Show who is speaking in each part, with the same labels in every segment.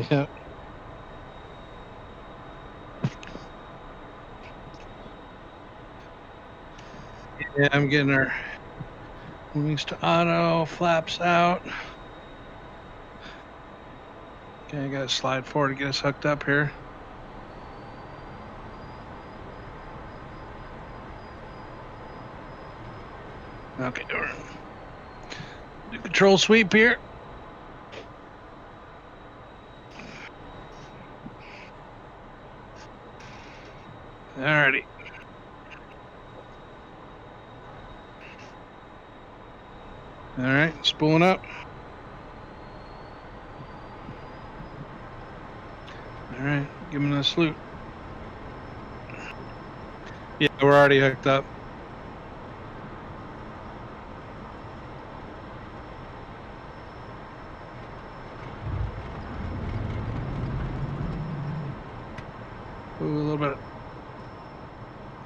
Speaker 1: Yeah. Yeah, I'm getting our wings to auto, flaps out. Okay, I gotta slide forward to get us hooked up here. Okay, do control sweep here. Alrighty. All right, spooling up. All right, give him a salute. Yeah, we're already hooked up. Ooh, a little bit.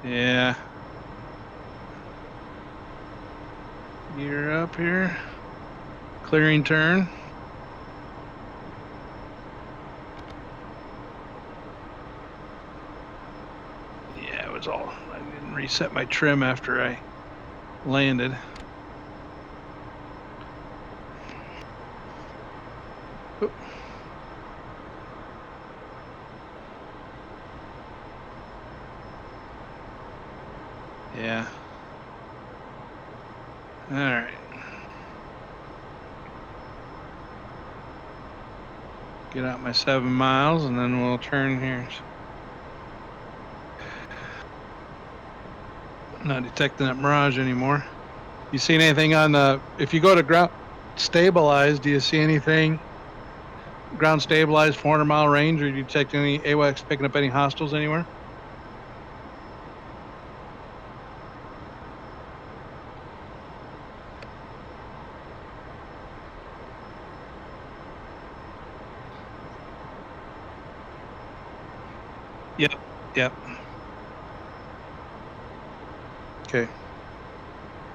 Speaker 1: Yeah. Gear up here. Clearing turn. Yeah, it was all. I didn't reset my trim after I landed. Oop. Yeah. All right. Get out my 7 miles and then we'll turn here. Not detecting that mirage anymore. You seen anything on the, if you go to ground stabilized, do you see anything ground stabilized 400-mile range, or do you detect any AWACS picking up any hostiles anywhere? Yep. Yep. Okay.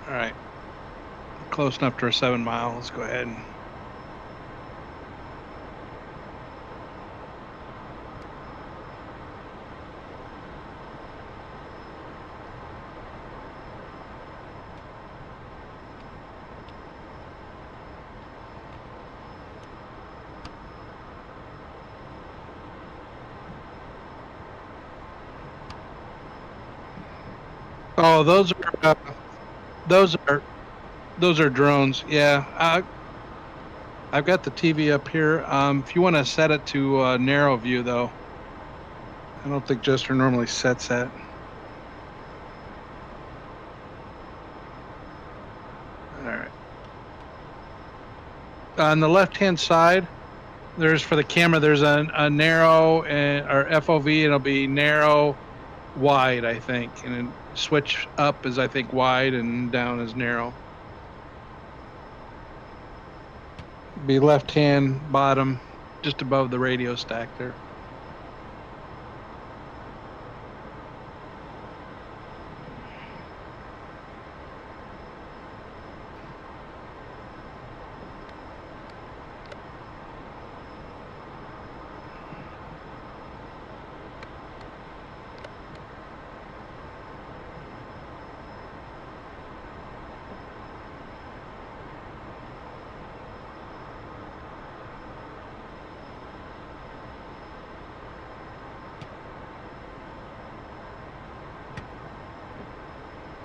Speaker 1: All right. Close enough to our 7 mile. Let's go ahead and. Oh, those are drones. Yeah. I've got the TV up here. If you want to set it to narrow view, though, I don't think Jester normally sets that. All right. On the left-hand side, there's for the camera. There's a narrow or FOV. It'll be narrow, wide, I think, and then switch up is I think wide and down is narrow. Be left-hand bottom, just above the radio stack there.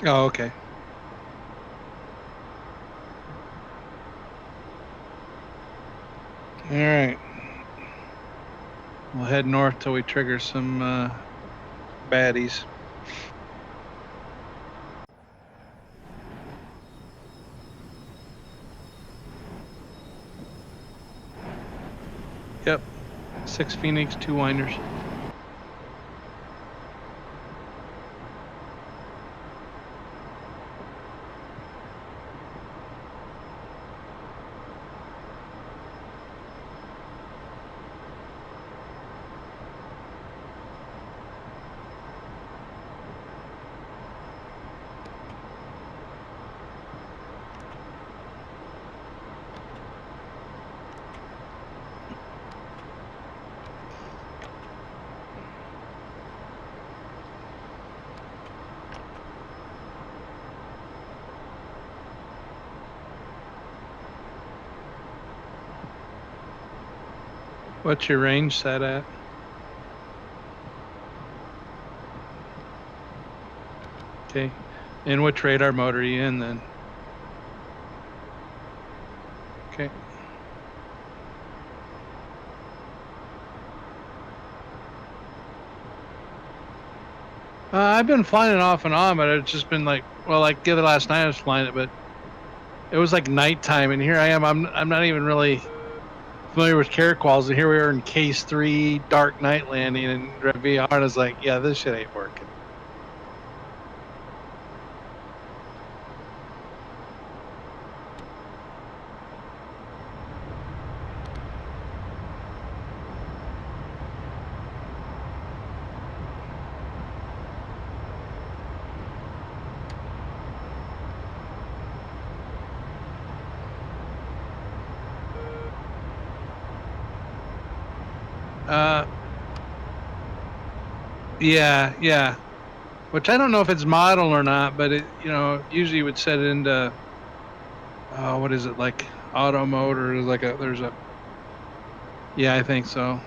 Speaker 1: Oh, okay. All right. We'll head north till we trigger some baddies. Yep. 6 Phoenix, 2 winders. What's your range set at? Okay. And which radar mode are you in then? Okay. I've been flying it off and on, but it's just been like, well, like the other last night I was flying it, but it was like nighttime, and here I am. I'm not even really familiar with Caraquals, and here we are in Case 3, dark night landing, and VR, and I was like, yeah, this shit ain't working. Yeah. Which I don't know if it's model or not, but it, usually you would set it into, what is it, like auto mode, or there's a, yeah, I think so.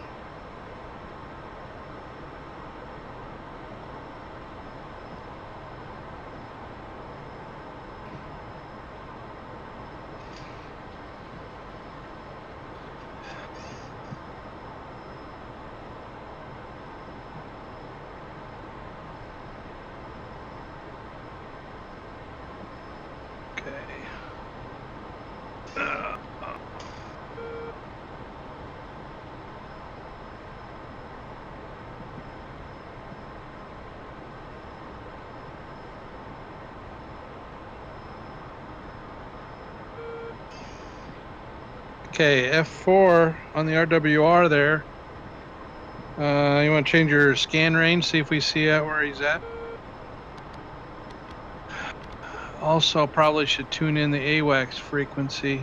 Speaker 1: Okay, F4 on the RWR there. You want to change your scan range, see if we see out where he's at. Also, probably should tune in the AWACS frequency.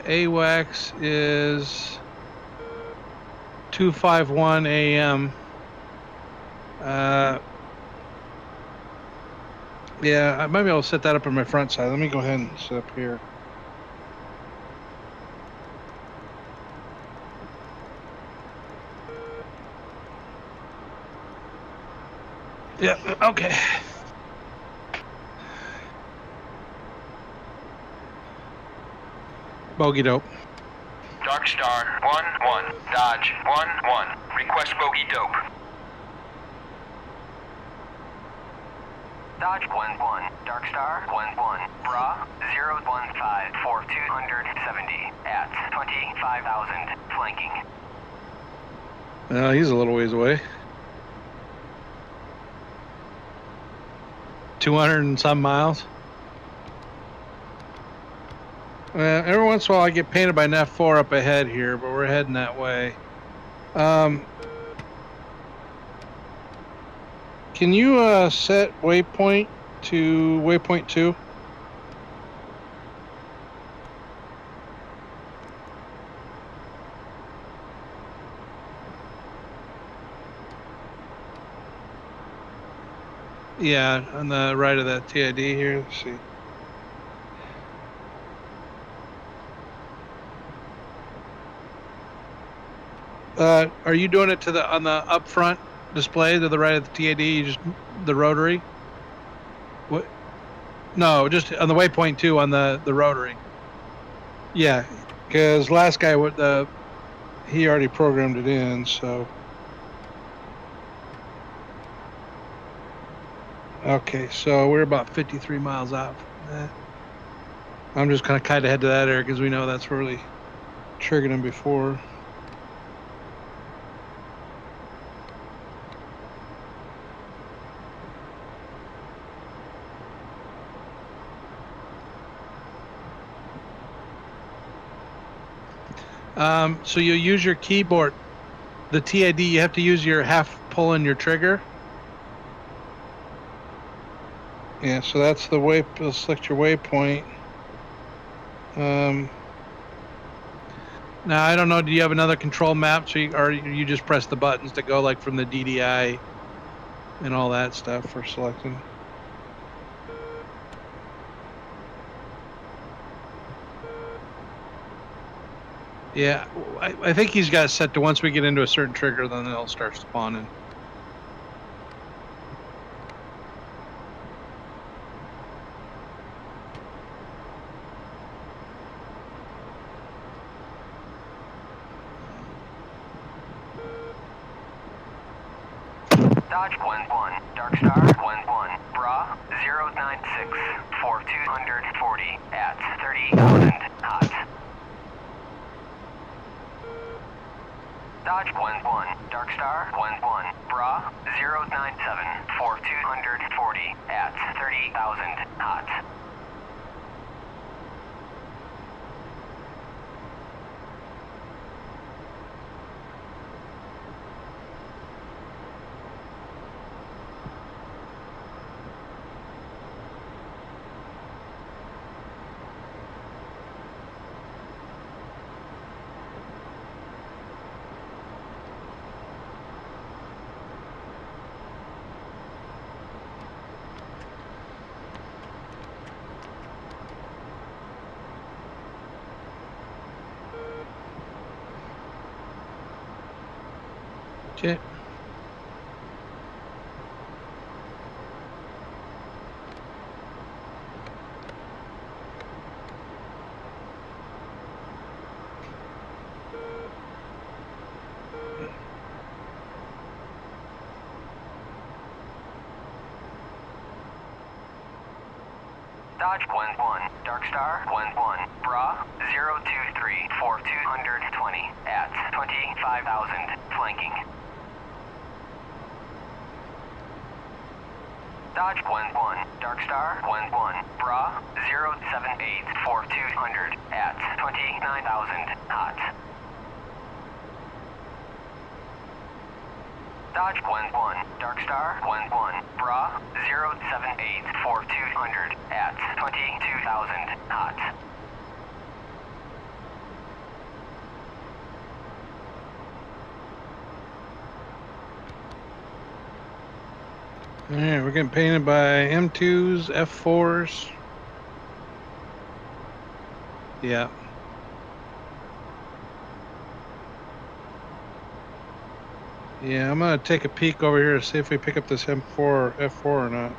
Speaker 1: AWACS is 251 AM. Yeah, I might be able to set that up on my front side. Let me go ahead and set up here. Yeah, okay. Bogey dope.
Speaker 2: Dark Star 1-1, Dodge 1-1, request bogey dope. Dodge 1-1, Dark Star 1-1, Bra 015 for 270 at 25,000, flanking.
Speaker 1: He's a little ways away. 200 and some miles. Every once in a while I get painted by an F4 up ahead here, but we're heading that way. Can you set waypoint to waypoint 2? Yeah, on the right of that TID here. Let's see. Are you doing it on the up front display to the right of the TID? You just the rotary? What? No, just on the waypoint 2 on the rotary. Yeah, because last guy he already programmed it in, so. Okay, so we're about 53 miles out from that. I'm just gonna kind of head to that area because we know that's where we triggered him before. So you use your keyboard, the TID, you have to use your half pull in your trigger. Yeah, so that's the select your waypoint. Now I don't know, do you have another control map or you just press the buttons to go like from the DDI? and all that stuff for selecting. Yeah, I think he's got it set to once we get into a certain trigger, then they'll start spawning.
Speaker 2: Dodge 1-1, Dark Star 1-1, Bra 096 for 240 at 30,000 hot. Dodge 1-1, Dark Star 1-1, Bra 097 for 240 at 30,000 hot.
Speaker 1: Okay.
Speaker 2: Dodge 1-1, Dark Star 1-1, Bra 023 for 220 at 25,000 flanking. Dodge 1-1, Dark Star 1-1, Bra 078 for 200 at 29,000 hot. Dodge 1-1, Dark Star 1-1, Bra 078 for 200 at 22,000 hot.
Speaker 1: All right, we're getting painted by M2s, F4s. Yeah. Yeah, I'm gonna take a peek over here to see if we pick up this M4 or F4 or not.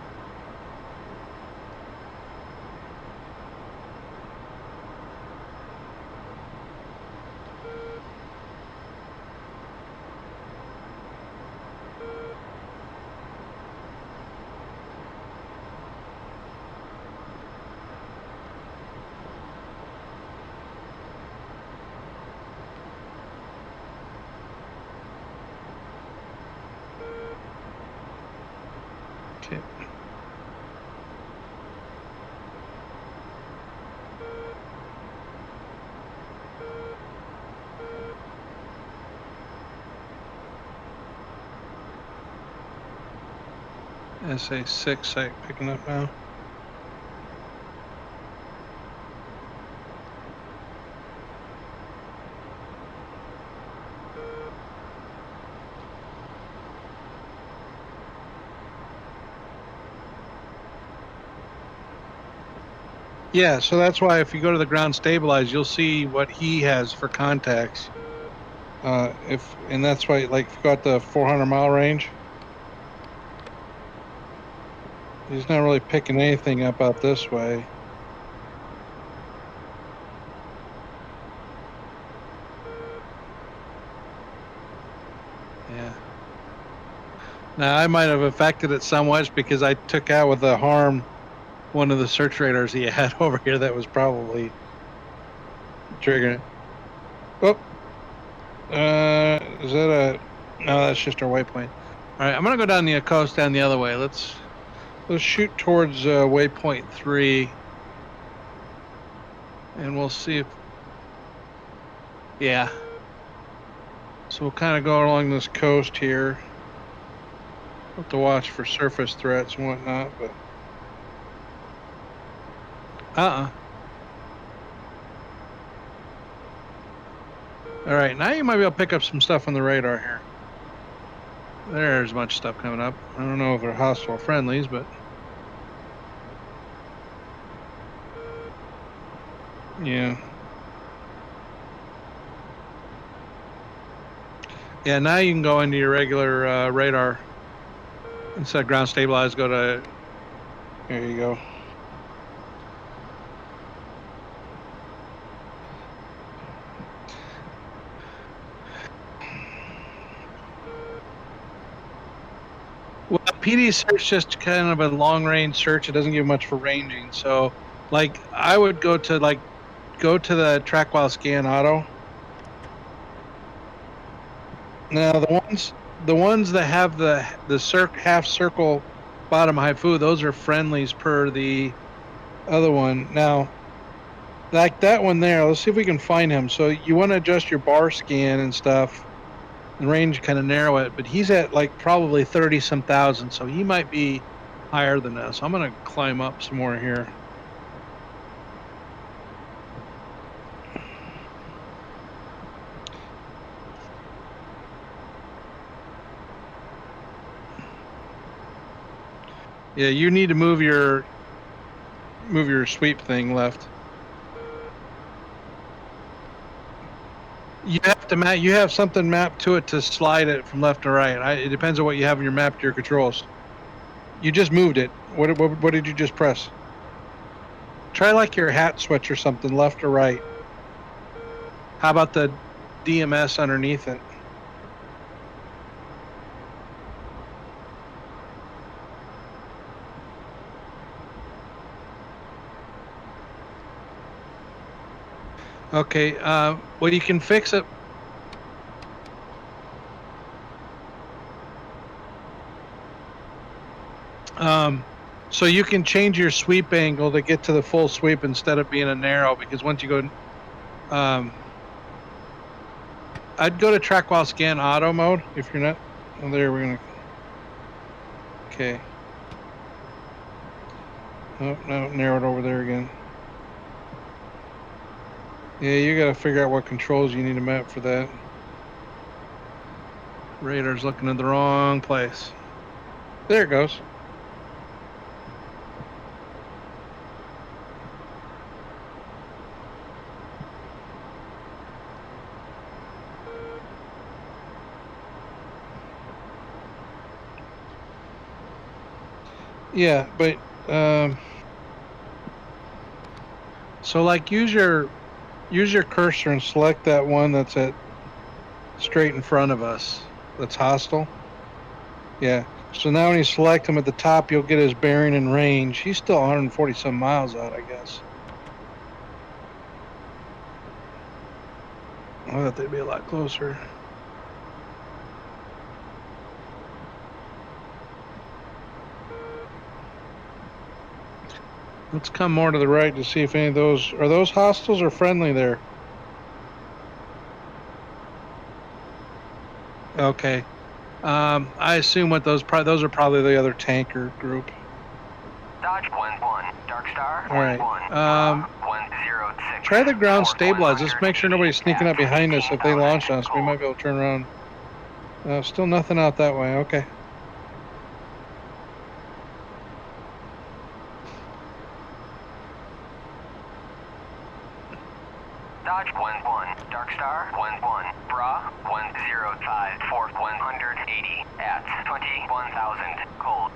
Speaker 1: Okay. SA6 site picking up now. Yeah, so that's why if you go to the ground stabilized, you'll see what he has for contacts. And that's why, like, if you got the 400-mile range, he's not really picking anything up out this way. Yeah. Now I might have affected it somewhat because I took out with a harm one of the search radars he had over here that was probably triggering it. Oh, is that a? No, that's just our waypoint. All right, I'm gonna go down the coast down the other way. Let's shoot towards waypoint 3, and we'll see if. Yeah. So we'll kind of go along this coast here. We'll have to watch for surface threats and whatnot, but. All right, now you might be able to pick up some stuff on the radar here. There's much stuff coming up. I don't know if they're hostile or friendlies, but yeah. Yeah, now you can go into your regular radar. Instead of ground stabilized, go to, there you go. Well, PD search just kind of a long range search. It doesn't give much for ranging. So like I would go to the track while scan auto. Now the ones that have the half circle bottom HIFU, those are friendlies per the other one. Now like that one there, let's see if we can find him. So you want to adjust your bar scan and stuff and range, kind of narrow it, but he's at like probably 30 some thousand, so he might be higher than us. I'm gonna climb up some more here. Yeah, you need to move your sweep thing left. You have to map. You have something mapped to it to slide it from left to right. It depends on what you have in your map to your controls. You just moved it. What did you just press? Try like your hat switch or something, left or right. How about the DMS underneath it? Okay. Well, you can fix it. So you can change your sweep angle to get to the full sweep instead of being a narrow, because once you go, I'd go to track while scan auto mode if you're not. Oh, there we're gonna. Okay. Oh no, narrowed over there again. Yeah, you got to figure out what controls you need to map for that. Radar's looking in the wrong place. There it goes. Yeah, but so like use your cursor and select that one that's at straight in front of us. That's hostile. Yeah. So now when you select him at the top, you'll get his bearing and range. He's still 140 some miles out, I guess. I thought they'd be a lot closer. Let's come more to the right to see if any of those are those hostiles or friendly there. Okay. I assume what those are probably the other tanker group.
Speaker 2: Dodge 1-1, Dark Star 1-1,
Speaker 1: All right.
Speaker 2: 106.
Speaker 1: Try the ground stabilize. Let's make sure nobody's sneaking up behind us. If they launch on us, we might be able to turn around. Still nothing out that way. Okay.
Speaker 2: Dodge 1-1, Dark Star 1-1, Bra 105 for 180 at 21,000 cold.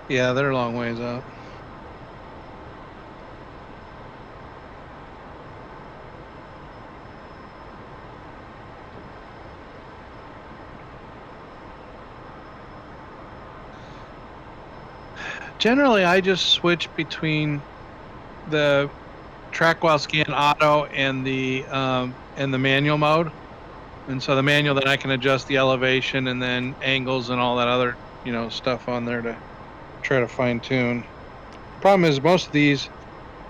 Speaker 1: Yeah, they're a long ways out. Generally, I just switch between the track while scan auto and the manual mode. And so the manual, then I can adjust the elevation and then angles and all that other, stuff on there to try to fine tune. Problem is most of these,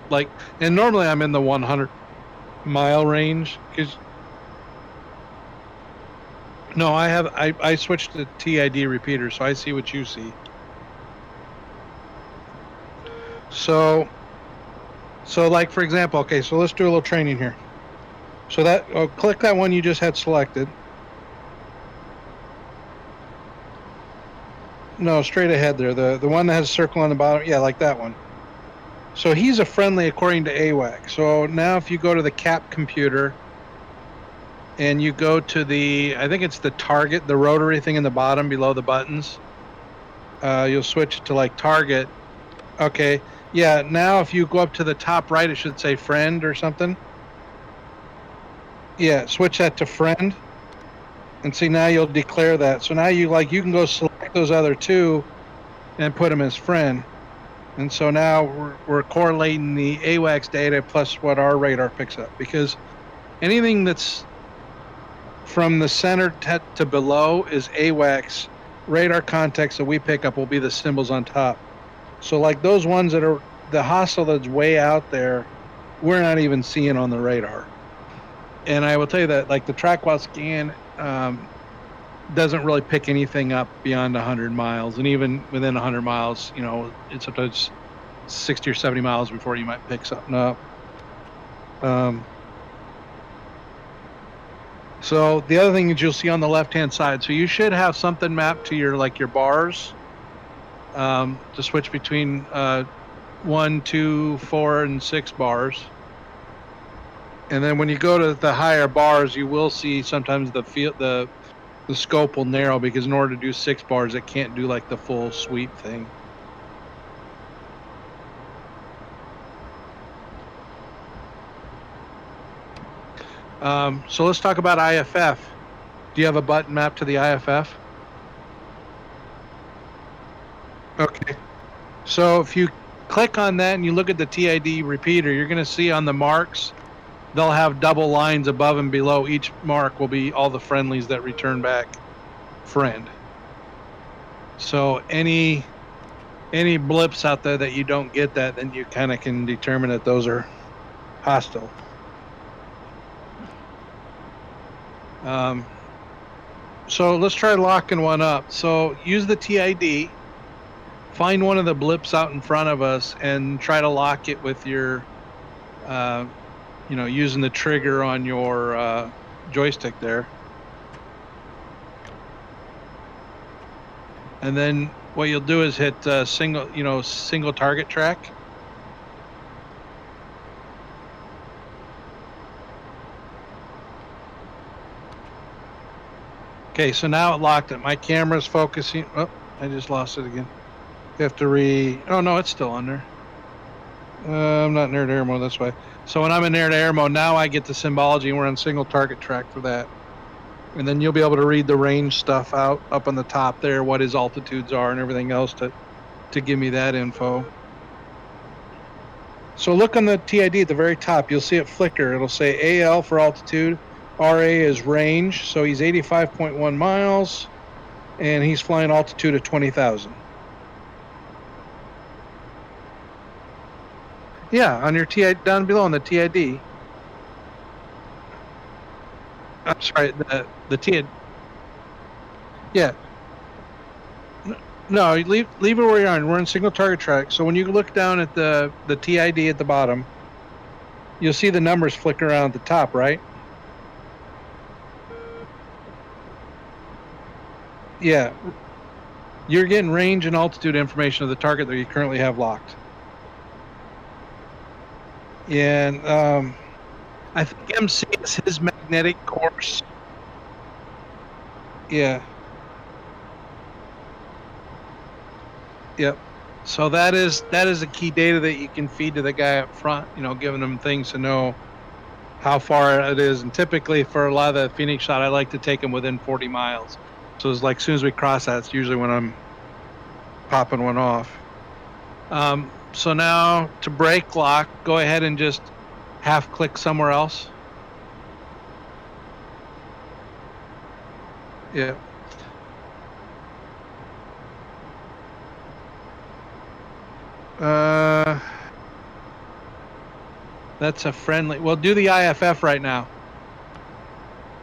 Speaker 1: like, and normally I'm in the 100-mile range because no, I switched to TID repeater, so I see what you see. So like for example, okay, so let's do a little training here. So that click that one you just had selected. No, straight ahead there. The one that has a circle on the bottom. Yeah, like that one. So he's a friendly according to AWAC. So now if you go to the cap computer and you go to I think it's the target, the rotary thing in the bottom below the buttons, you'll switch it to like target. Okay. Yeah. Now if you go up to the top right, it should say friend or something. Yeah. Switch that to friend. And see, now you'll declare that. So now you can go select those other two and put them as friend. And so now we're correlating the AWACS data plus what our radar picks up, because anything that's from the center to below is AWACS. Radar context that we pick up will be the symbols on top. So like those ones that are the hostile that's way out there, we're not even seeing on the radar. And I will tell you that like the track while scan doesn't really pick anything up beyond 100 miles. And even within 100 miles, it's sometimes 60 or 70 miles before you might pick something up. So the other thing is you'll see on the left-hand side. So you should have something mapped to your bars to switch between 1, 2, 4, and 6 bars. And then when you go to the higher bars, you will see sometimes the scope will narrow, because in order to do 6 bars, it can't do like the full sweep thing. So let's talk about IFF. Do you have a button mapped to the IFF? Okay. So if you click on that and you look at the TID repeater, you're going to see on the marks, they'll have double lines above and below. Each mark will be all the friendlies that return back friend. So any blips out there that you don't get that, then you kind of can determine that those are hostile. So let's try locking one up. So use the TID, find one of the blips out in front of us, and try to lock it with your, using the trigger on your joystick there. And then what you'll do is hit single target track. Okay, so now it locked it. My camera's focusing. Oh, I just lost it again. You have to oh no, it's still on there. I'm not in air-to-air mode, that's why. So when I'm in air-to-air mode, now I get the symbology, and we're on single target track for that. And then you'll be able to read the range stuff out up on the top there, what his altitudes are and everything else to give me that info. So look on the TID at the very top. You'll see it flicker. It'll say AL for altitude. RA is range. So he's 85.1 miles, and he's flying altitude of 20,000. Yeah, on your TID, down below on the TID. I'm sorry, the TID. Yeah. No, leave it where you are. We're in single target track. So when you look down at the TID at the bottom, you'll see the numbers flicker around at the top, right? Yeah. You're getting range and altitude information of the target that you currently have locked. And I think MC is his magnetic course. Yeah. Yep. So that is the key data that you can feed to the guy up front, giving them things to know how far it is. And typically for a lot of the Phoenix shot, I like to take them within 40 miles. So it's like as soon as we cross that, it's usually when I'm popping one off. So now to break lock, go ahead and just half click somewhere else. Yeah. That's a friendly. Well, do the IFF right now.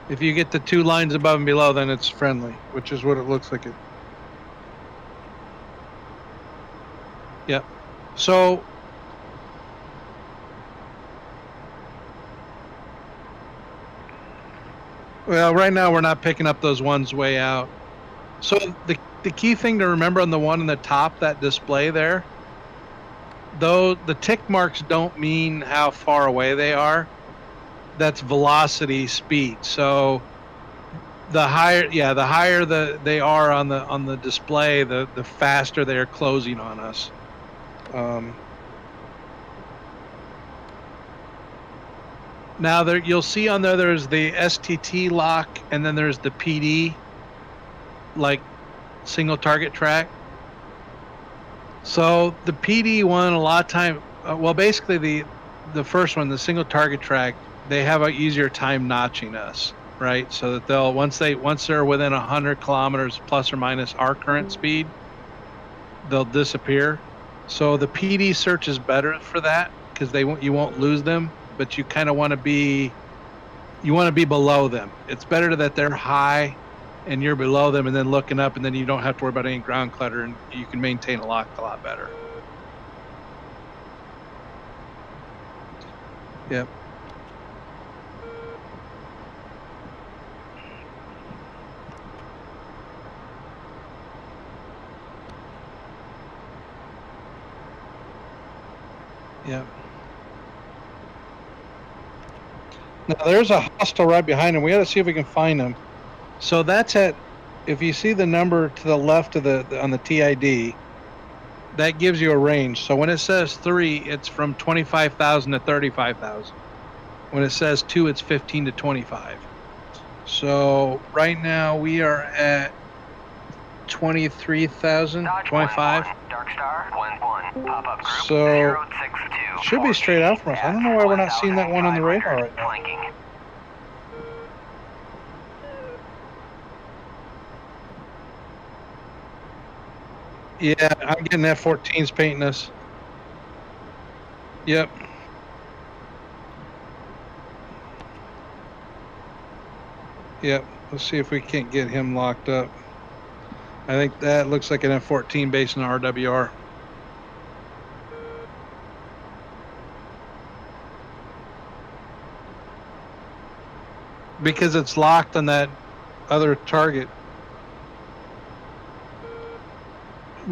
Speaker 1: If you get the 2 lines above and below, then it's friendly, which is what it looks like. Yep. So Well, right now we're not picking up those ones way out. So the key thing to remember on the one in the top, that display there, though the tick marks don't mean how far away they are. That's velocity speed. So the higher, yeah, the higher they are on the display, the faster they're closing on us. Now there, you'll see on there, there's the STT lock, and then there's the PD, like single target track. So the PD one, a lot of time, well, basically the first one, the single target track, they have a easier time notching us, right? So that they'll once they're within 100 kilometers plus or minus our current speed, they'll disappear. So the PD search is better for that because you won't lose them, but you kind of want to be below them. It's better that they're high and you're below them and then looking up, and then you don't have to worry about any ground clutter and you can maintain a lock a lot better. Yep. Yep. Now there's a hostile right behind him. We got to see if we can find him. So that's at, if you see the number to the left of on the TID, that gives you a range. So when it says 3, it's from 25,000 to 35,000. When it says 2, it's 15 to 25. So right now we are at 23,000, 25.
Speaker 2: Dark Star 11 pop-up group
Speaker 1: So
Speaker 2: 062.
Speaker 1: It should be straight out from us. I don't know why we're not seeing that one on the radar right now.
Speaker 2: Flanking.
Speaker 1: Yeah, I'm getting F-14s painting us. Yep. Yep. Let's see if we can't get him locked up. I think that looks like an F-14 based on RWR. Because it's locked on that other target.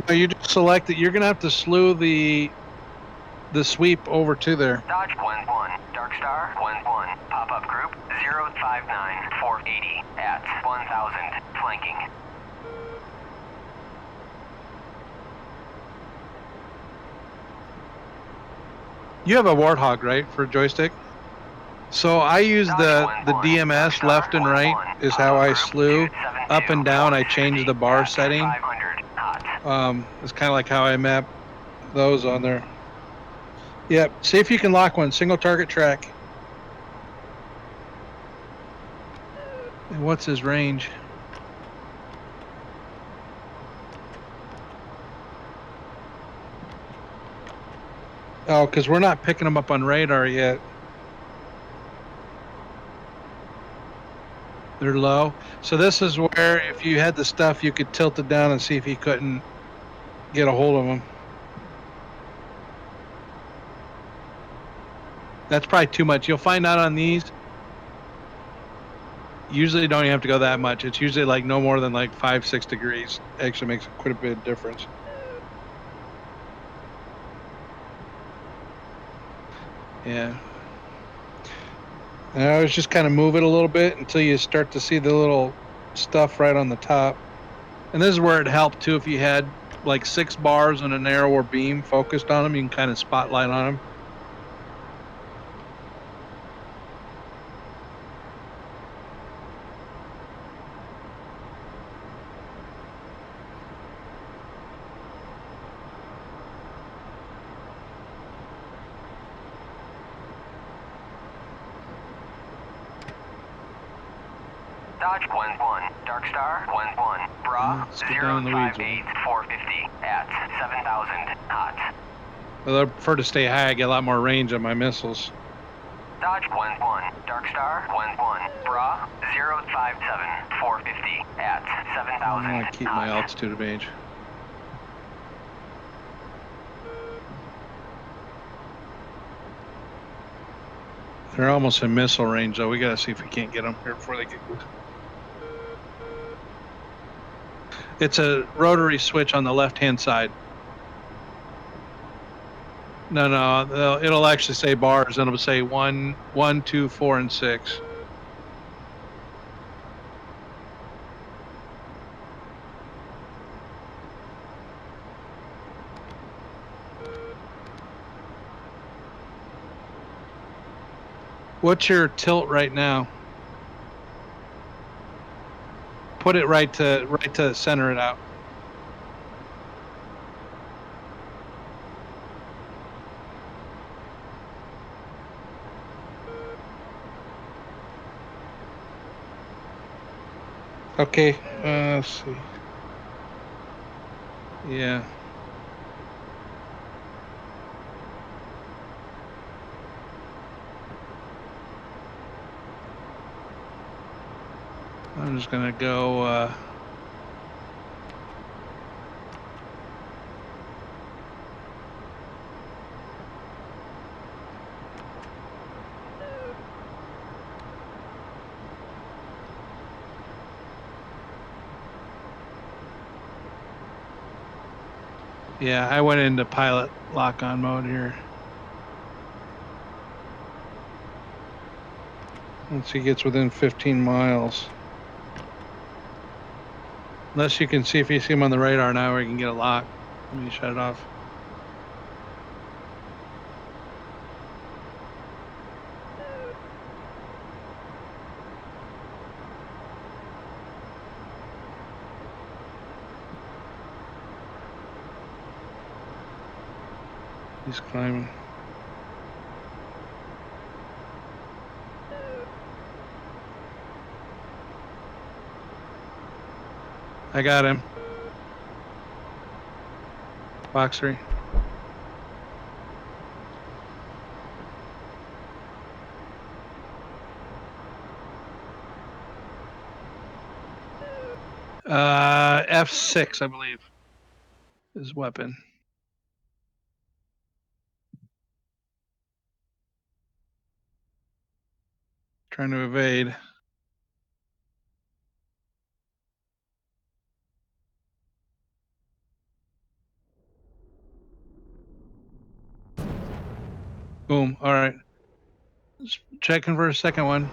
Speaker 1: No, you just select it. You're gonna have to slew the sweep over to there.
Speaker 2: Dodge 11 Dark Star 11 pop-up group 059 480 at 1000 flanking.
Speaker 1: You have a Warthog, right, for joystick? So I use the DMS left and right is how I slew. Up and down, I changed the bar setting. It's kind of like how I map those on there. Yep. See if you can lock one. Single target track. And what's his range? Oh, because we're not picking them up on radar yet. They're low. So this is where if you had the stuff, you could tilt it down and see if you couldn't get a hold of them. That's probably too much. You'll find out on these. Usually don't even have to go that much. It's usually like no more than like 5-6 degrees. Actually makes quite a bit of difference. Yeah. And I always just kind of move it a little bit until you start to see the little stuff right on the top. And this is where it helped too. If you had like 6 bars and a narrower beam focused on them, you can kind of spotlight on them.
Speaker 2: Dodge 11 Dark Star 11 Bra 058 450 at 7,000 hot.
Speaker 1: Well, I prefer to stay high. I get a lot more range on my missiles.
Speaker 2: Dodge 11 Dark Star 11 Bra 057 450 at 7,000
Speaker 1: I want to keep my altitude range. They're almost in missile range, though. We gotta see if we can't get them here before they get good. It's a rotary switch on the left-hand side. No, it'll actually say bars, and it'll say 1, 2, 4, and 6. What's your tilt right now? Put it right to center it out. Okay, let's see. Yeah. I'm just gonna go, yeah, I went into pilot lock-on mode here. Once he gets within 15 miles. Unless you can see if you see him on the radar now, we can get a lock. Let me shut it off. He's climbing. I got him. Box 3. F6, I believe, is weapon. Trying to evade. Boom. All right. Just checking for a second one.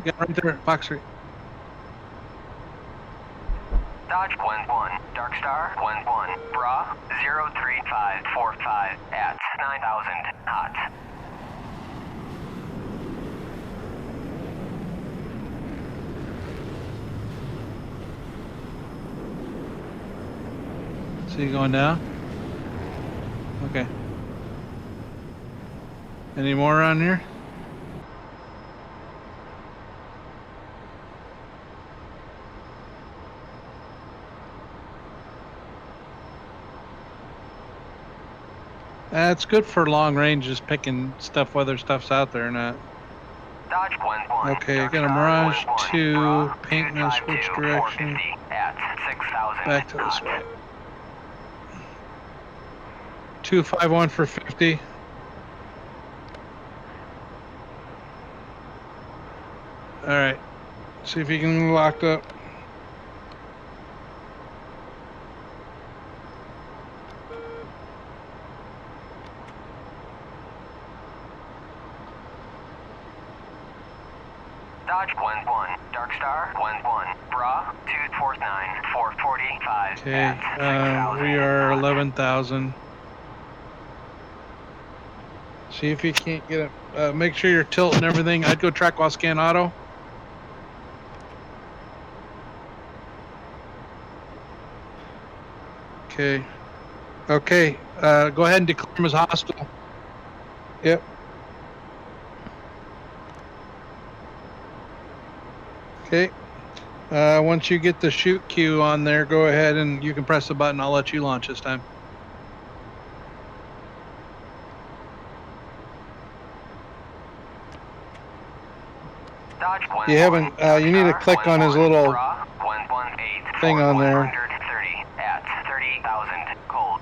Speaker 1: Got right there, box 3.
Speaker 2: Dodge 1-1, Dark Star 1-1, Bra 03545 at 9,000 hot.
Speaker 1: See you going down? Okay. Any more around here? That's good for long range, just picking stuff, whether stuff's out there or not.
Speaker 2: Dodge 1-1.
Speaker 1: Okay,
Speaker 2: Dark
Speaker 1: got a
Speaker 2: Star
Speaker 1: Mirage
Speaker 2: 1-1,
Speaker 1: 2,
Speaker 2: Bra
Speaker 1: painting a switch
Speaker 2: 252
Speaker 1: direction.
Speaker 2: 450 at 6,000
Speaker 1: Back to this
Speaker 2: hot.
Speaker 1: way. 251 for 50. All right. See if you can lock up.
Speaker 2: Dodge 1-1, Dark Star 1-1, Bra 249 445
Speaker 1: Okay,
Speaker 2: at 6,000
Speaker 1: we are
Speaker 2: hot.
Speaker 1: 11,000. See if you can't get it. Make sure you're tilting everything. I'd go track while scan auto. Okay. Okay. Go ahead and declare him as hostile. Yep. Okay. Once you get the shoot cue on there, go ahead and you can press the button. I'll let you launch this time.
Speaker 2: Dodge 1-1,
Speaker 1: You haven't. You need to click on his little
Speaker 2: Bra 118
Speaker 1: thing on there.
Speaker 2: 130 at 30,000 cold.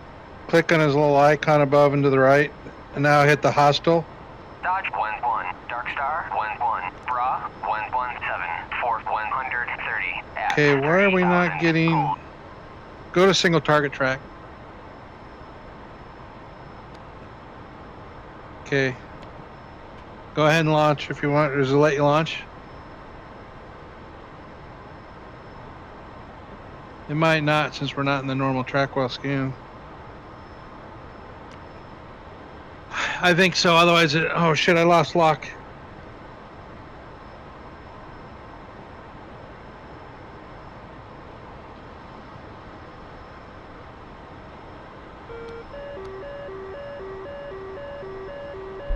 Speaker 1: Click on his little icon above and to the right. And now hit the hostile.
Speaker 2: Dodge 1-1, Dark Star 1-1, Bra 117, Fort 130 at
Speaker 1: Okay, why are we not
Speaker 2: 30,000.
Speaker 1: getting?
Speaker 2: Cool.
Speaker 1: Go to single target track. Okay. Go ahead and launch if you want. Does it let you launch? It might not since we're not in the normal track well scan. I think so. Otherwise, oh shit, I lost lock.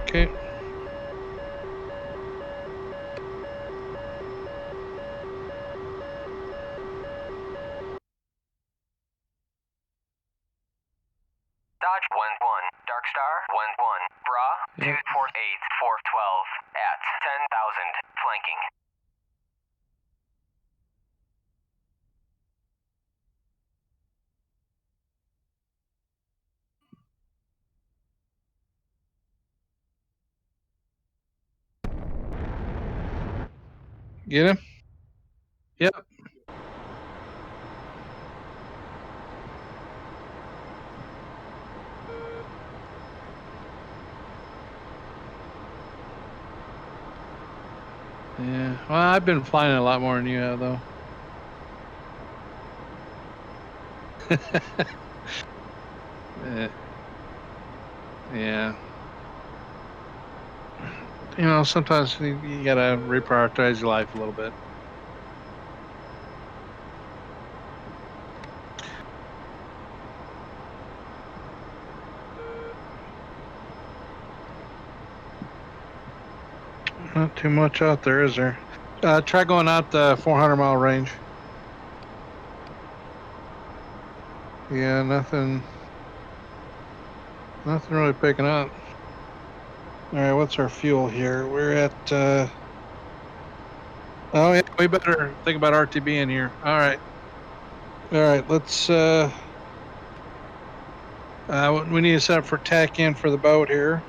Speaker 1: Okay.
Speaker 2: Dodge 1-1, Dark Star 1-1, Bra 248, 412 at 10,000, flanking.
Speaker 1: Get him? Yep. Yeah. Well, I've been flying a lot more than you have, though. Yeah. You know, sometimes you gotta reprioritize your life a little bit. Not too much out there, is there? Try going out the 400-mile range. Yeah, nothing really picking up. All right, what's our fuel here? We're at, oh yeah, we better think about RTB in here. All right, let's, we need to set up for tack in for the boat here.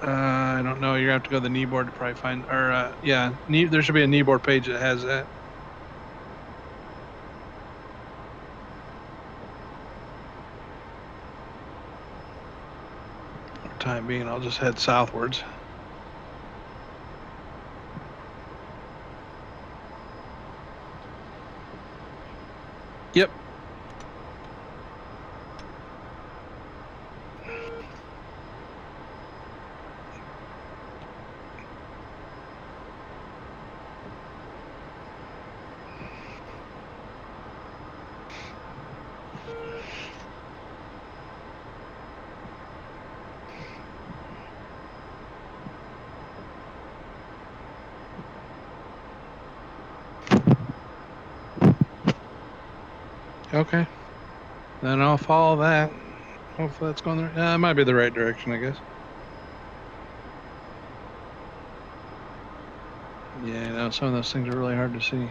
Speaker 1: I don't know, you're gonna have to go to the kneeboard to probably find, or, yeah, there should be a kneeboard page that has that. For the time being, I'll just head southwards. Yep. Okay. Then I'll follow that. Hopefully that's going it might be the right direction, I guess. Yeah, no, some of those things are really hard to see.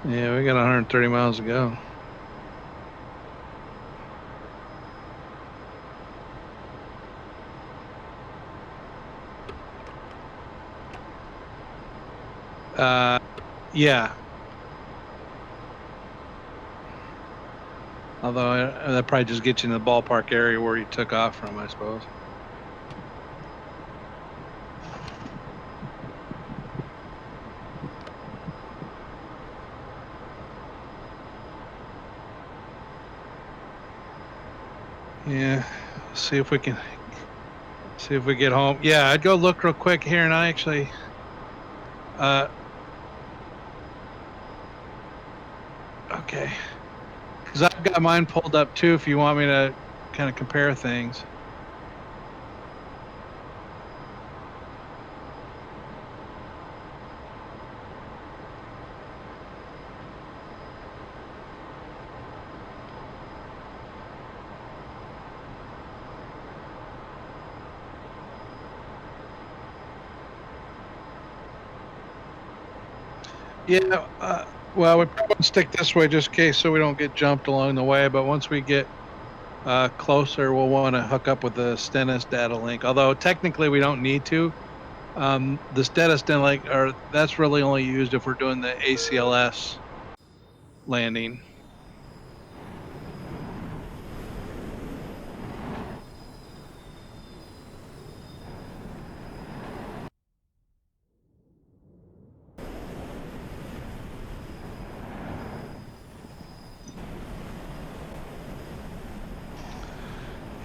Speaker 1: Yeah, we got 130 miles to go. Yeah. Although that probably just gets you in the ballpark area where you took off from, I suppose. Yeah. See if we get home. Yeah, I'd go look real quick here, and I actually, okay, because I've got mine pulled up too. If you want me to kind of compare things. Yeah, Well, we probably stick this way just in case so we don't get jumped along the way. But once we get closer, we'll want to hook up with the Stennis data link. Although technically we don't need to. The Stennis data link, that's really only used if we're doing the ACLS landing.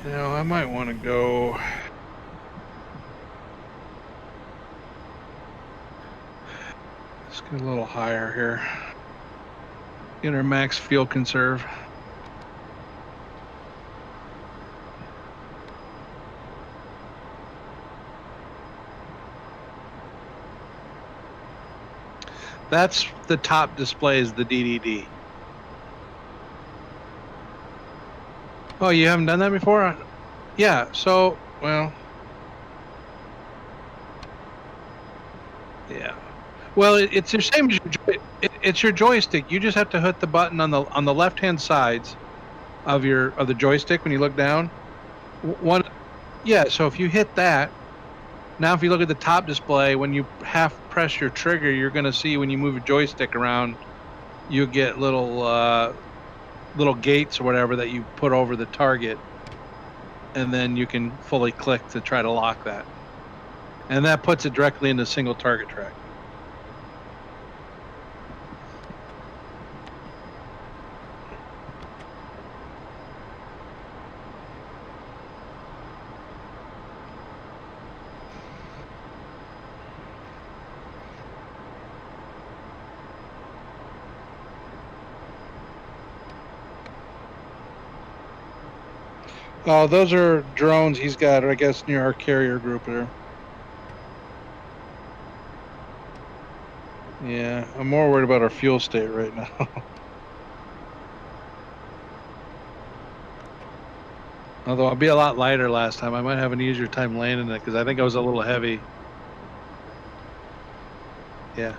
Speaker 1: You know, I might want to go. Let's get a little higher here. Get our max fuel conserve. That's the top display is the DDD. Oh, you haven't done that before? Yeah. So, well, yeah. Well, it's the same as it's your joystick. You just have to hit the button on the left hand sides of the joystick when you look down. One, yeah. So if you hit that, now if you look at the top display, when you half press your trigger, you're going to see when you move your joystick around, you get little gates or whatever that you put over the target, and then you can fully click to try to lock that, and that puts it directly into single target track. Oh, those are drones he's got, I guess, near our carrier group there. Yeah, I'm more worried about our fuel state right now. Although I'll be a lot lighter last time. I might have an easier time landing it because I think I was a little heavy. Yeah.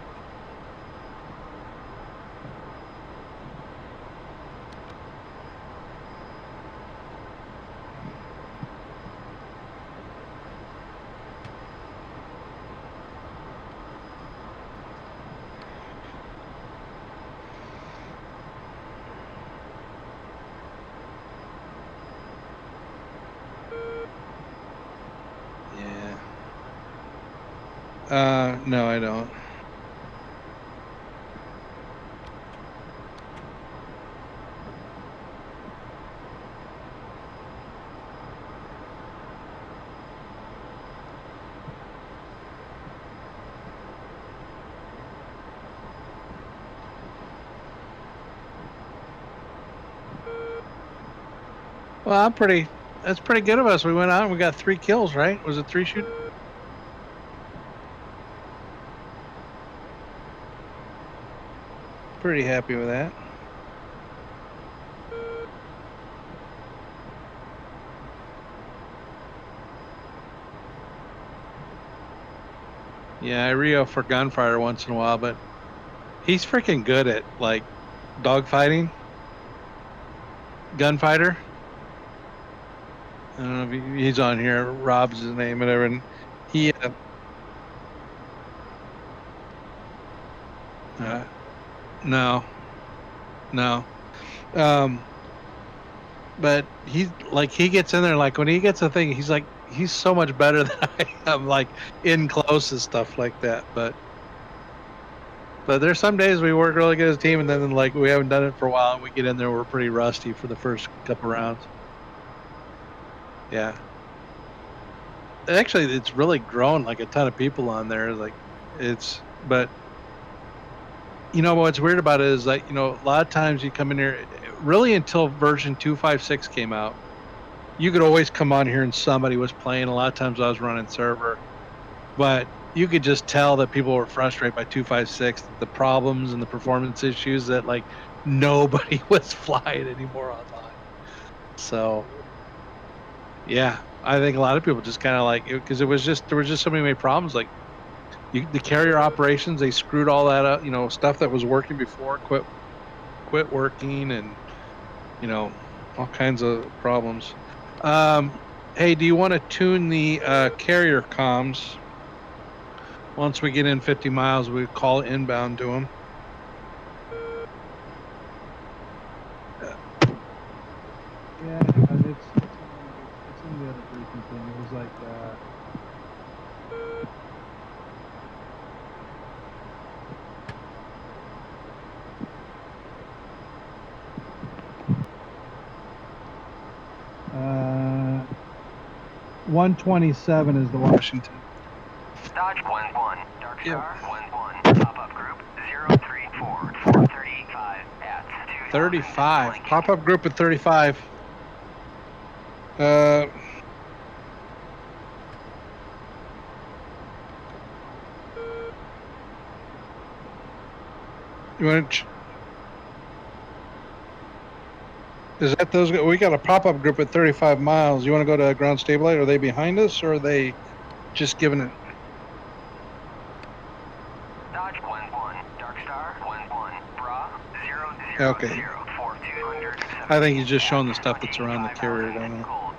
Speaker 1: Yeah. No, I don't. Well, that's pretty good of us. We went out and we got 3 kills, right? Was it 3 shoot? Pretty happy with that. Yeah, I RIO for gunfire once in a while, but he's freaking good at like dogfighting. Gunfighter. I don't know if he's on here. Rob's his name, whatever. And he, no, no. But he gets in there, like when he gets a thing, he's so much better than I am, like in close and stuff like that. But there's some days we work really good as a team, and then like we haven't done it for a while, and we get in there, we're pretty rusty for the first couple rounds. Yeah. Actually, it's really grown, like a ton of people on there. But you know what's weird about it is like, you know, a lot of times you come in here, really until version 2.56 came out, you could always come on here and somebody was playing. A lot of times I was running server, but you could just tell that people were frustrated by 2.56, the problems and the performance issues that like nobody was flying anymore online. So yeah, I think a lot of people just kind of like it because there was just so many problems. Like The carrier operations, they screwed all that up. You know, stuff that was working before quit working, and you know, all kinds of problems. Hey, do you want to tune the carrier comms? Once we get in 50 miles, we call inbound to them. Yeah, it's in the other briefing thing. It was like, uh, 127 is the Washington.
Speaker 2: Dodge 1-1, Dark Star 1-1, pop-up group 034 435 at
Speaker 1: 35.
Speaker 2: blank.
Speaker 1: Pop-up group at 35. You want to? Is that those? We got a pop-up group at 35 miles. You want to go to ground stabilize? Are they behind us, or are they just giving it?
Speaker 2: Dodge 1-1, Dark Star 1-1, Bra 000
Speaker 1: Okay.
Speaker 2: 4200.
Speaker 1: I think he's just showing the stuff that's around the carrier. I don't know.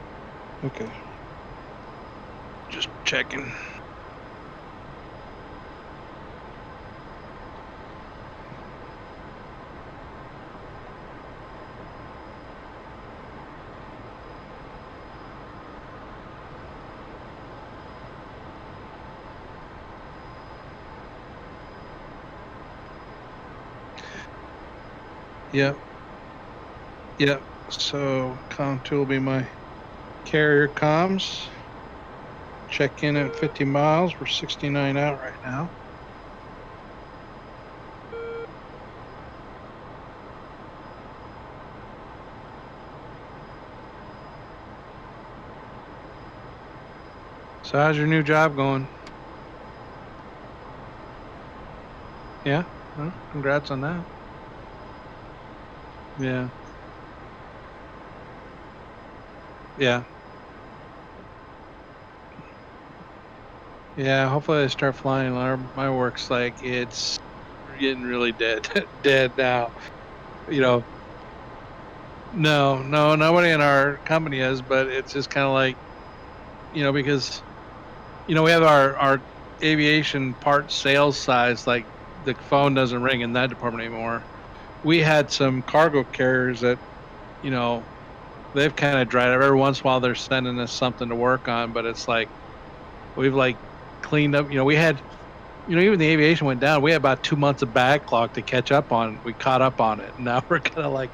Speaker 1: Okay. Just checking. Yep. Yep. So COM2 will be my carrier comms. Check in at 50 miles. We're 69 out right now. So how's your new job going? Yeah? Well, congrats on that. Yeah. Yeah. Yeah, hopefully I start flying. My work's like, it's getting really dead dead now. You know, no, nobody in our company is, but it's just kind of like, you know, because, you know, we have our aviation parts sales size, like the phone doesn't ring in that department anymore. We had some cargo carriers that, you know, they've kind of dried up. Every once in a while they're sending us something to work on, but it's like, we've like cleaned up, you know, we had, you know, even the aviation went down. We had about 2 months of backlog to catch up on. We caught up on it. Now we're kind of like,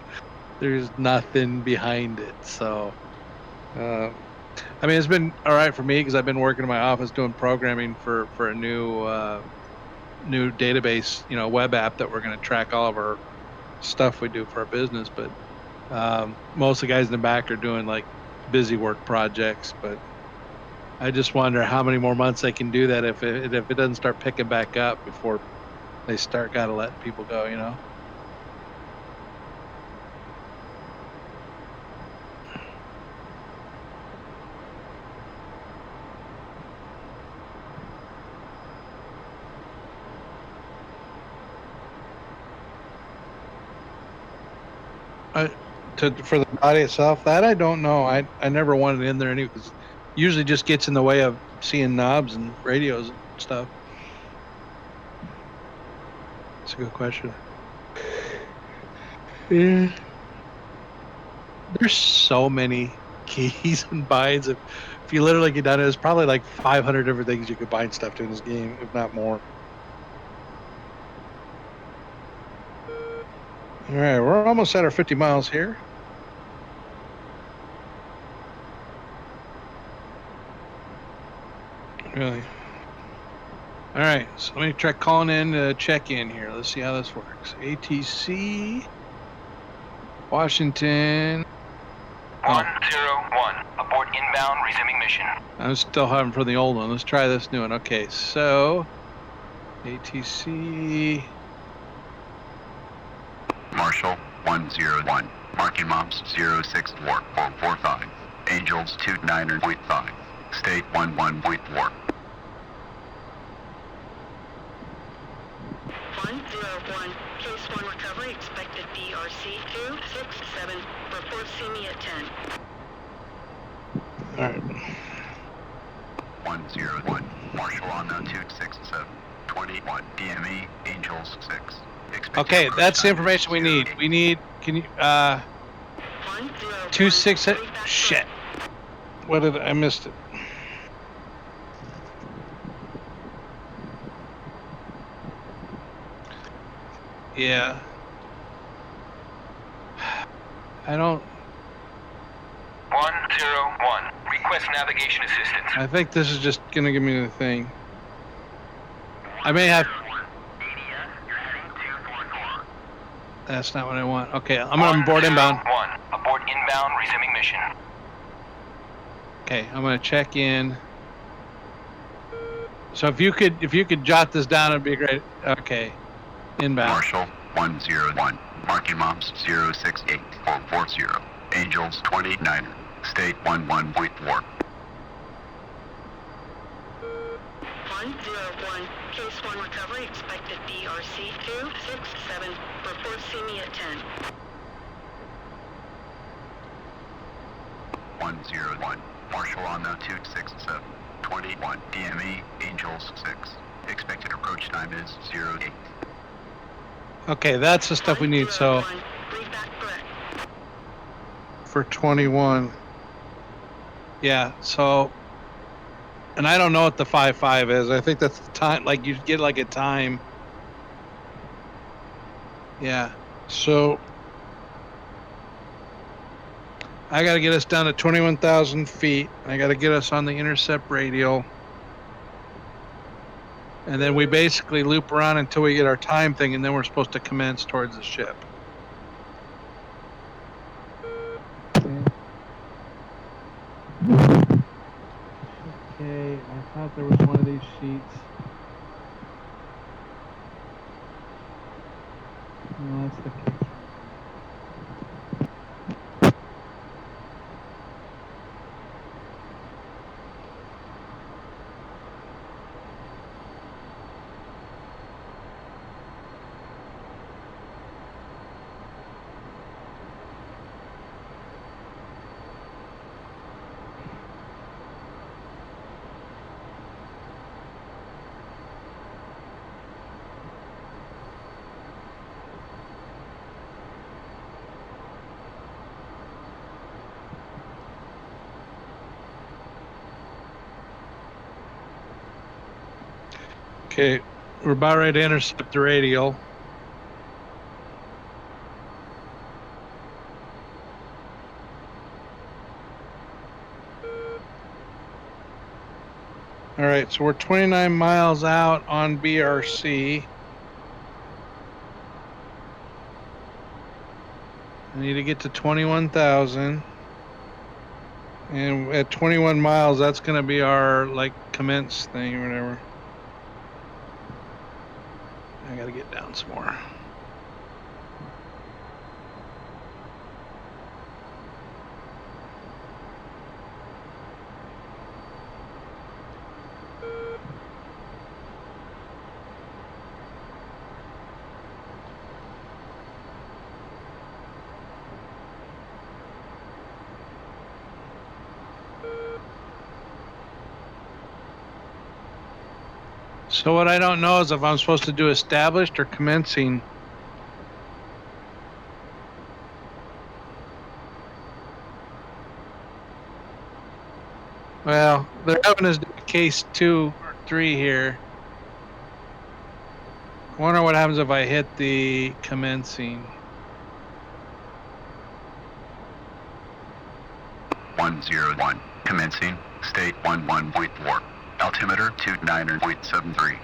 Speaker 1: there's nothing behind it. So, I mean, it's been all right for me because I've been working in my office doing programming for a new database, you know, web app that we're going to track all of our stuff we do for our business. But most of the guys in the back are doing like busy work projects. But I just wonder how many more months they can do that if it doesn't start picking back up before they start gotta letting people go, you know. For the body itself, that I don't know. I never wanted it in there anyway because usually just gets in the way of seeing knobs and radios and stuff. That's a good question. Yeah. There's so many keys and binds. If you literally get down, there's probably like 500 different things you could bind stuff to in this game, if not more. All right, we're almost at our 50 miles here. Really. All right, so let me try calling in to check in here. Let's see how this works. ATC, Washington.
Speaker 2: 101, abort inbound, resuming mission.
Speaker 1: I'm still having for the old one. Let's try this new one. Okay, so ATC.
Speaker 3: Marshall 101, marking mobs 064445, Angels 29.5, State 11.4.
Speaker 4: 101, case 1 recovery, expected DRC 267, report see me at 10.
Speaker 1: All right.
Speaker 3: 101, Marshall on the 267, 21, DME, Angels 6. Expected
Speaker 1: Okay,
Speaker 3: approach
Speaker 1: that's the
Speaker 3: time
Speaker 1: information we
Speaker 3: is
Speaker 1: need.
Speaker 3: 08.
Speaker 1: We need, can you,
Speaker 4: 101,
Speaker 1: 26,
Speaker 4: read back
Speaker 1: shit.
Speaker 4: correct.
Speaker 1: What did, I missed it. Yeah. I don't,
Speaker 2: 101. Request navigation assistance.
Speaker 1: I think this is just gonna give me the thing. I may have, that's not what I want. Okay, I'm gonna board inbound.
Speaker 2: 101. Abort inbound, resuming mission.
Speaker 1: Okay, I'm gonna check in. So if you could jot this down, it'd be great. Okay, inbound.
Speaker 3: Marshall 101, marking mobs 068440, Angels 29, state 11.4.
Speaker 4: 101, case 1 recovery, expected DRC 267, report see me at 10.
Speaker 3: 101, Marshall on the 267, 21, DME, Angels 6. Expected approach time is 08.
Speaker 1: Okay, that's the stuff we need. So
Speaker 4: 101, read back correct.
Speaker 1: for 21, yeah. So, and I don't know what the 5.5 is. I think that's the time. Like you get like a time. Yeah. So I got to get us down to 21,000 feet. I got to get us on the intercept radial. And then we basically loop around until we get our time thing, and then we're supposed to commence towards the ship. Okay, I thought there was one of these sheets. No, that's the case. Okay, we're about ready to intercept the radial. All right, so we're 29 miles out on BRC. I need to get to 21,000. And at 21 miles, that's going to be our like commence thing or whatever. I got to get down some more. So what I don't know is if I'm supposed to do established or commencing. Well, they're having us do case 2 or 3 here. I wonder what happens if I hit the commencing.
Speaker 3: 101, commencing, state 11.4, altimeter 29.73.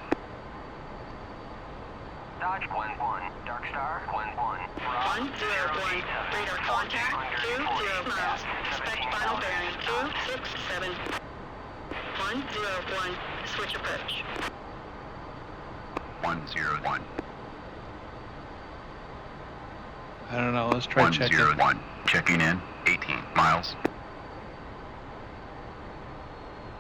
Speaker 2: Dodge 11, Dark Star 11,
Speaker 4: 101, radar contact 20 miles, expect final bearing 267. 101, switch approach.
Speaker 3: 101,
Speaker 1: I don't know. Let's try checking.
Speaker 3: 101, checking in, 18 miles.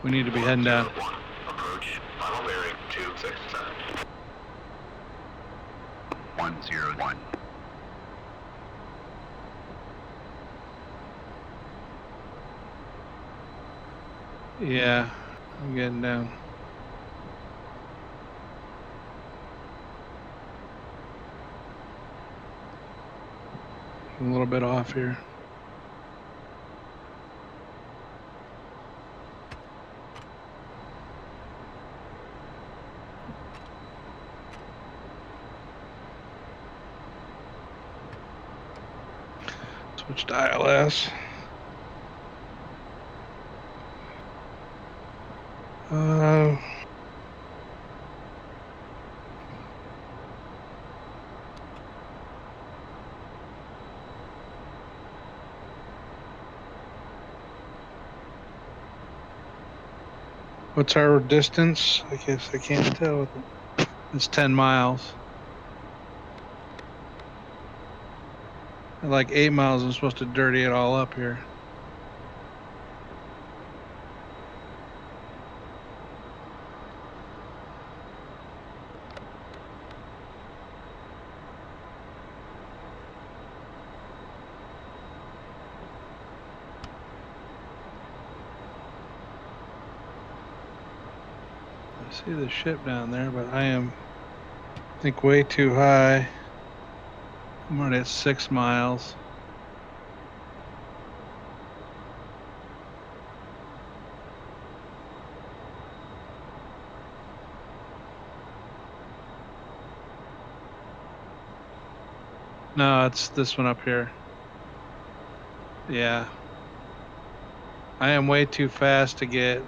Speaker 1: We need to be heading down.
Speaker 3: 101, approach, final bearing 267. 101.
Speaker 1: Yeah, I'm getting down. A little bit off here. Switch to ILS. What's our distance? I guess I can't tell. It's 10 miles. At like 8 miles, I'm supposed to dirty it all up here. I see the ship down there, but I am, I think, way too high. I'm already at 6 miles. No, it's this one up here. Yeah. I am way too fast to get.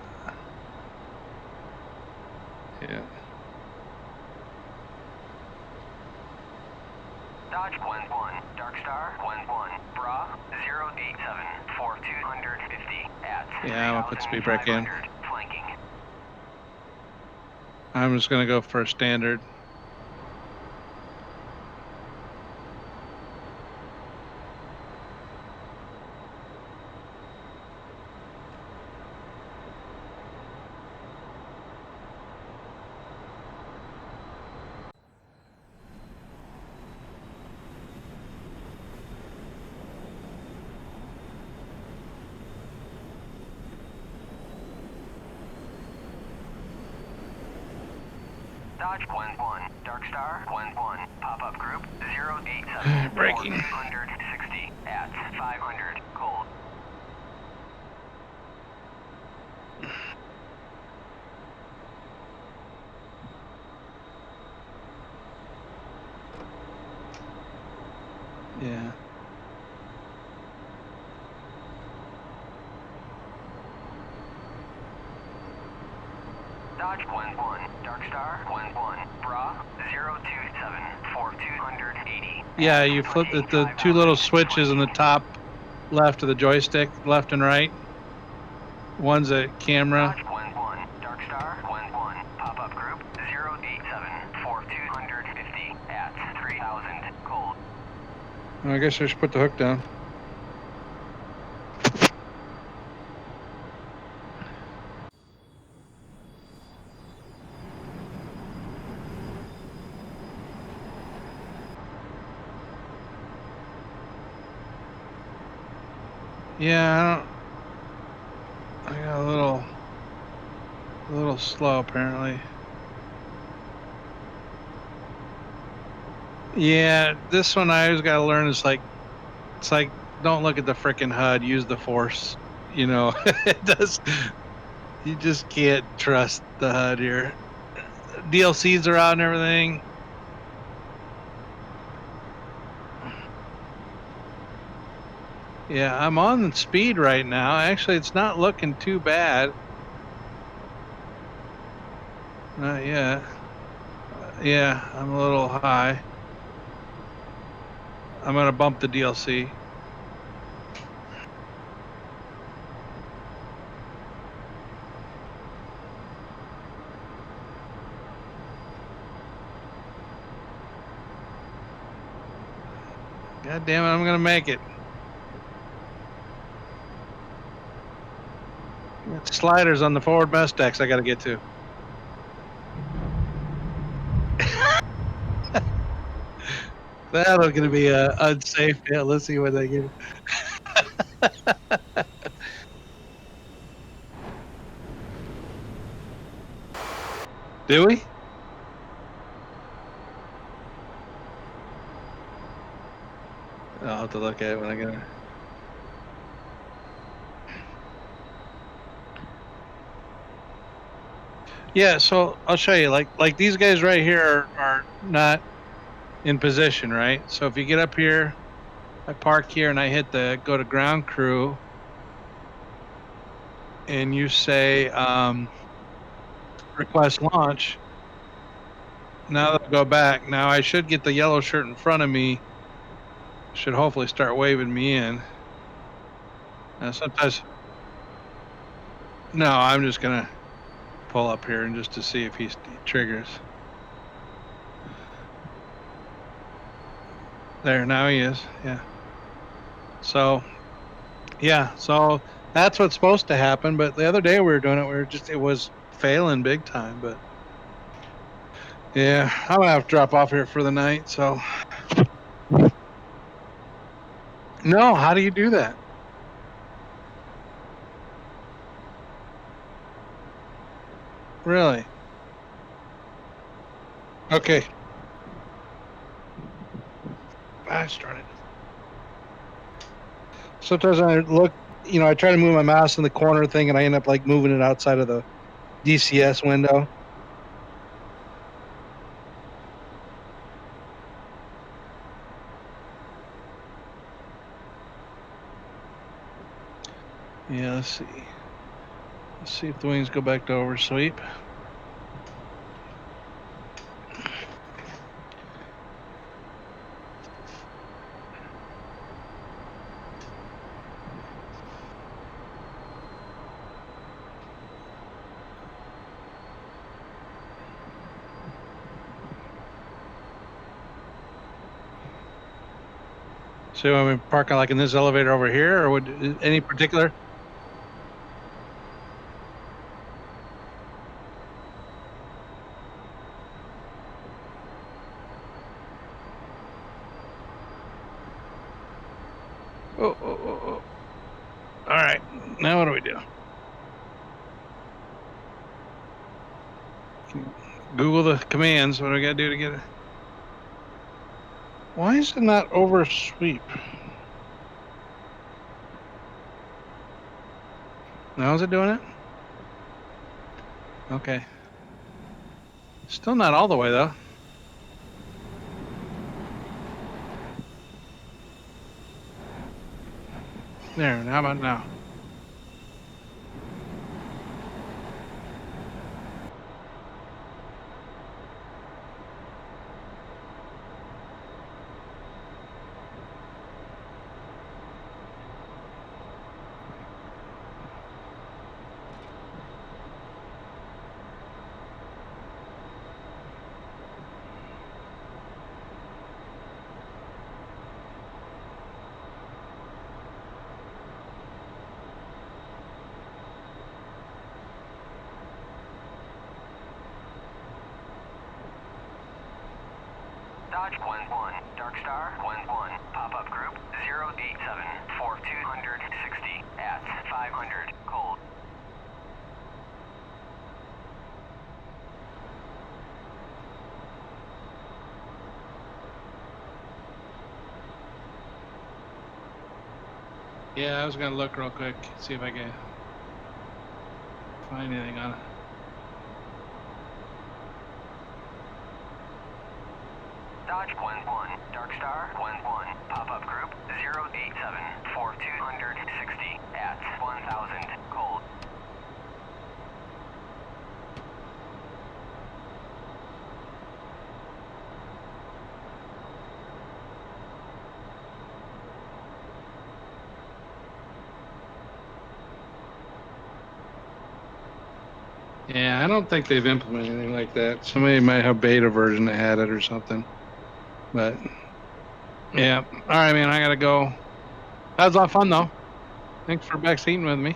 Speaker 1: Yeah.
Speaker 2: Dodge 1-1, Dark Star 1-1, Bra 087 for 250 at
Speaker 1: Yeah, I'm gonna put speed brake in.
Speaker 2: 3,500 flanking.
Speaker 1: I'm just gonna go for a standard.
Speaker 2: Dodge 1-1, Dark Star 1-1, pop-up group 087
Speaker 1: Braking.
Speaker 2: for 260 at 500 cold.
Speaker 1: Yeah.
Speaker 2: Dodge 1-1, Dark Star 1-1, Bra 027 for 280.
Speaker 1: Yeah, you flip the two little switches in the top left of the joystick, left and right. One's a camera.
Speaker 2: Dodge 1-1, Dark Star 1-1, pop-up group 087 for 250 at 3,000 cold.
Speaker 1: I guess I should put the hook down. Yeah, I got a little slow apparently. Yeah, this one I always got to learn is it's like don't look at the frickin' HUD, use the force. You know, it does. You just can't trust the HUD here. DLCs are out and everything. Yeah, I'm on speed right now. Actually, it's not looking too bad. Not yet. Yeah, I'm a little high. I'm gonna bump the DLC. God damn it, I'm gonna make it. Got sliders on the forward mess decks I gotta get to. That'll gonna be unsafe. Yeah, let's see what they give. Do we? I'll have to look at it when I get it. Yeah, so I'll show you. Like these guys right here are not in position, right? So if you get up here, I park here and I hit the go to ground crew, and you say request launch. Now they'll go back. Now I should get the yellow shirt in front of me. Should hopefully start waving me in. Sometimes, no, I'm just gonna pull up here and just to see if he triggers. There, now he is. Yeah. So, yeah, so that's what's supposed to happen. But the other day we were doing it, it was failing big time. But yeah, I'm gonna have to drop off here for the night. So, no, how do you do that? Really? Okay. Gosh darn it. Sometimes I look, I try to move my mouse in the corner thing and I end up like moving it outside of the DCS window. Yeah, let's see. Let's see if the wings go back to oversweep. So I'm parking like in this elevator over here, or would any particular? Oh. All right. Now what do we do? Google the commands. What do I got to do to get it? Why is it not oversweep? Now is it doing it? Okay. Still not all the way though. There. How about now?
Speaker 2: Dodge 1-1, Dark Star 1-1, pop-up group 087 for 260 at 500, cold.
Speaker 1: Yeah, I was gonna look real quick, see if I can find anything on it.
Speaker 2: Dodge 1-1, Dark Star 1-1, pop-up group 087 for 260 at 1000, cold.
Speaker 1: Yeah, I don't think they've implemented anything like that. Somebody might have beta version that had it or something. But yeah. All right, man. I gotta go. That was a lot of fun though. Thanks for backseating with me.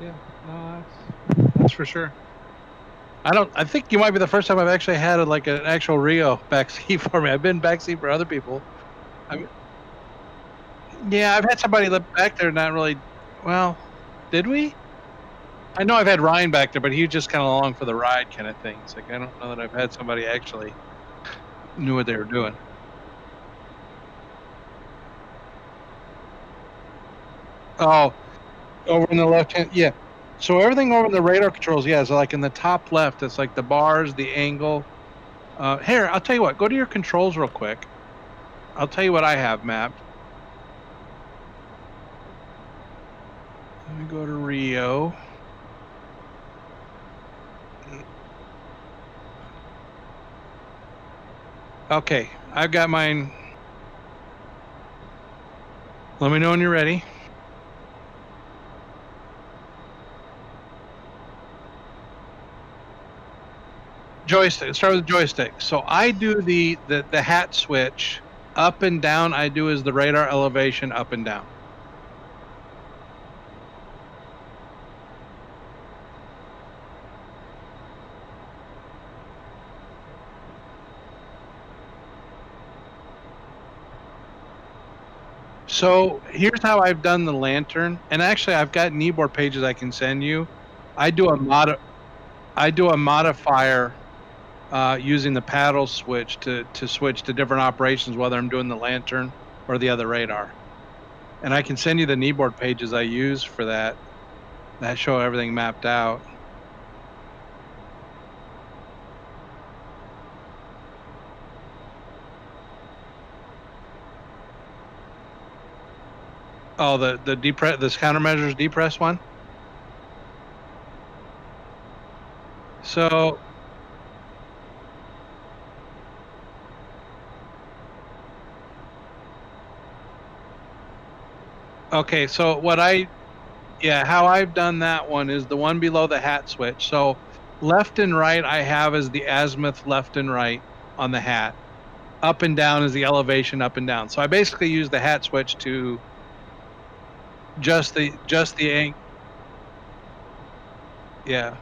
Speaker 1: Yeah, no, that's for sure. I think you might be the first time I've actually had like an actual RIO backseat for me. I've been backseat for other people. Yeah, I've had somebody live back there, not really. Well, did we? I know I've had Ryan back there, but he was just kind of along for the ride kind of thing. It's like I don't know that I've had somebody actually knew what they were doing. Oh, over in the left hand, yeah. So everything over in the radar controls, yeah, is like in the top left. It's like the bars, the angle. Here, I'll tell you what. Go to your controls real quick. I'll tell you what I have mapped. Let me go to RIO. Okay, I've got mine. Let me know when you're ready. Joystick. Let's start with the joystick. So I do the hat switch up and down. I do is the radar elevation up and down. So here's how I've done the lantern, and actually I've got kneeboard pages I can send you. I do a modifier using the paddle switch to switch to different operations, whether I'm doing the lantern or the other radar. And I can send you the kneeboard pages I use for that. That show everything mapped out. Oh, the countermeasures depress one. So okay, so how I've done that one is the one below the hat switch. So left and right I have is the azimuth left and right on the hat. Up and down is the elevation up and down. So I basically use the hat switch to just the angle. Yeah.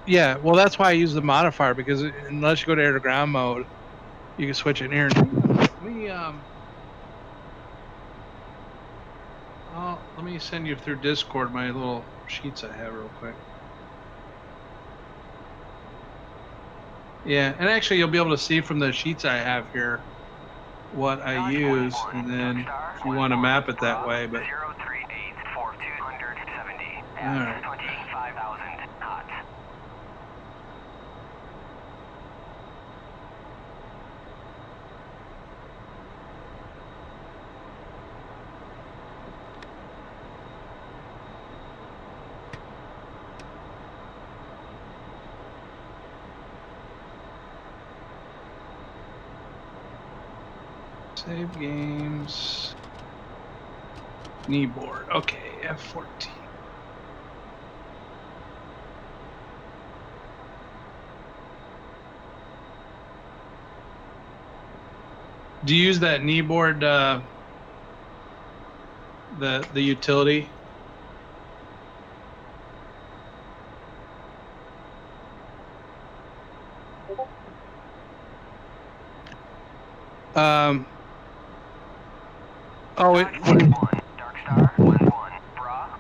Speaker 1: Yeah, well that's why I use the modifier, because unless you go to air to ground mode, you can switch it in here. Let me send you through Discord my little sheets I have real quick. Yeah, and actually you'll be able to see from the sheets I have here what I use, and then if you want to map it that way, but
Speaker 2: 0384270
Speaker 1: all
Speaker 2: at
Speaker 1: right.
Speaker 2: 25,000 knots.
Speaker 1: Save games. Kneeboard. Okay, F-14. Do you use that kneeboard, the utility? Um. Oh,
Speaker 2: Dark Star 11 Bra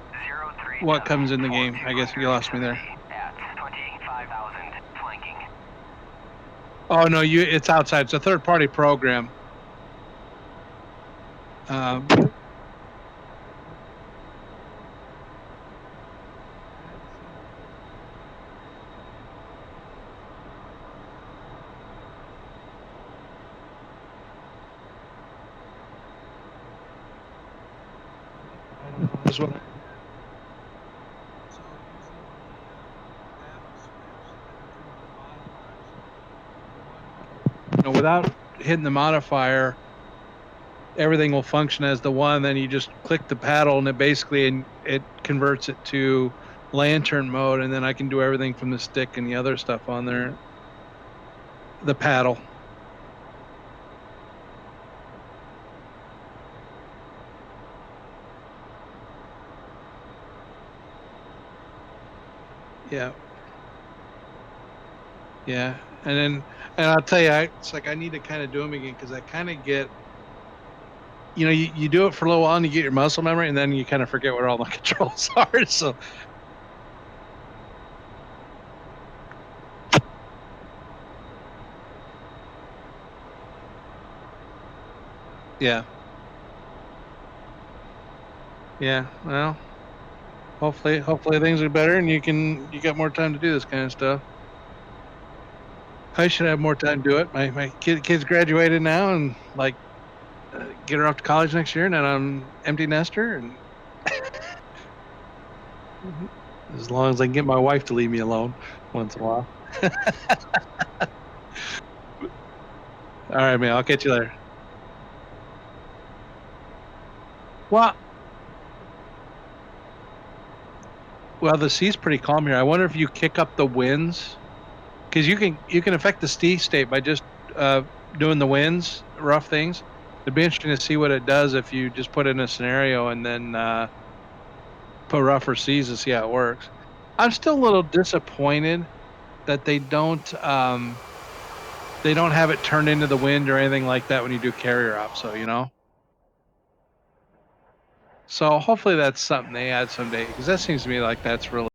Speaker 2: 03.
Speaker 1: what comes in the game? I guess you lost me there.
Speaker 2: At 25,000 flanking.
Speaker 1: Oh no, it's outside. It's a third-party program. Um, is what I so using the paddle switch, without hitting the modifier, everything will function as the one. Then you just click the paddle, and it converts it to lantern mode, and then I can do everything from the stick and the other stuff on there. The paddle. Yeah. Yeah. And I'll tell you, it's like I need to kind of do them again because I kind of get, you do it for a little while and you get your muscle memory, and then you kind of forget what all the controls are. So, yeah. Yeah. Well, hopefully things are better and you got more time to do this kind of stuff. I should have more time to do it. My kids graduated now, and like get her off to college next year, and then I'm empty nester, and as long as I can get my wife to leave me alone once in a while. All right, man. I'll catch you later. Well, well, the sea's pretty calm here. I wonder if you kick up the winds, because you can affect the sea state by just uh, doing the winds, rough things. It'd be interesting to see what it does if you just put in a scenario and then put rougher seas and see how it works. I'm still a little disappointed that they don't have it turned into the wind or anything like that when you do carrier op. So hopefully that's something they add someday, because that seems to me like that's really